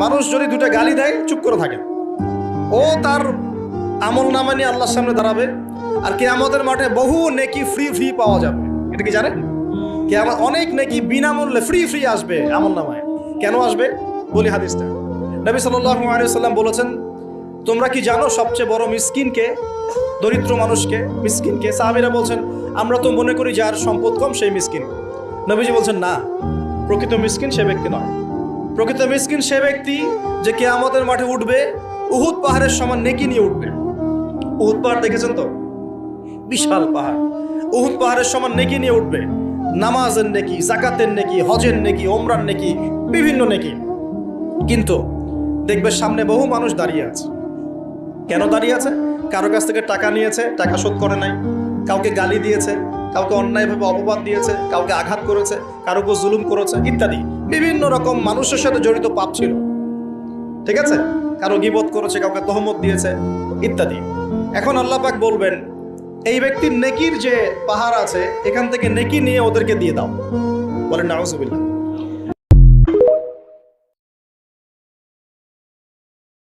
মানুষ যদি দুটো গালি দেয় চুপ করে থাকে, ও তার আমল নামা নিয়ে আল্লাহর সামনে দাঁড়াবে, আর কিয়ামতের মাঠে বহু নেকি ফ্রি ফ্রি পাওয়া যাবে। এটা কি জানেন? কিয়ামত অনেক নেকি বিনামূল্যে ফ্রি ফ্রি আসবে আমল নামায়। কেন আসবে বলি হাদিসটা। নবী সাল্লাল্লাহু আলাইহি ওয়াসাল্লাম বলেছেন, তোমরা কি জানো সবচেয়ে বড় মিসকিনকে, দরিদ্র মানুষকে, মিসকিনকে? সাহাবীরা বলছেন, আমরা তো মনে করি যার সম্পদ কম সেই মিসকিন। নবীজি বলছেন, না, প্রকৃত মিসকিন সে ব্যক্তি নয়। প্রকৃত মিসকিন সে ব্যক্তি যে কিয়ামতের মাঠে উঠবে উহুদ পাহাড়ের সমান নেকি নিয়ে উঠবে। উহুদ পাহাড় দেখেছেন তো? বিশাল পাহাড়। উহুদ পাহাড়ের সমান নেকি নিয়ে উঠবে। নামাজের নেকি, যাকাতের নেকি, হজের নেকি, ওমরার নেকি, বিভিন্ন নেকি। কিন্তু দেখবে সামনে বহু মানুষ দাঁড়িয়ে আছে। কেন দাঁড়িয়ে আছে? কারো কাছ থেকে টাকা নিয়েছে, টাকা শোধ করে নাই, কাউকে গালি দিয়েছে, কাউকে অন্যায়ভাবে অপবাদ দিয়েছে, কাউকে আঘাত করেছে, কারো উপর জুলুম করেছে ইত্যাদি। বিভিন্ন রকম মানুষের সাথে জড়িত পাপ ছিল, ঠিক আছে? কারো গীবত করেছে, কাউকে তহমত দিয়েছে ইত্যাদি। এখন আল্লাহ পাক বলবেন, এই ব্যক্তির নেকির যে পাহাড় আছে এখান থেকে নেকি নিয়ে ওদেরকে দিয়ে দাও। বলেন নাউজুবিল্লাহ।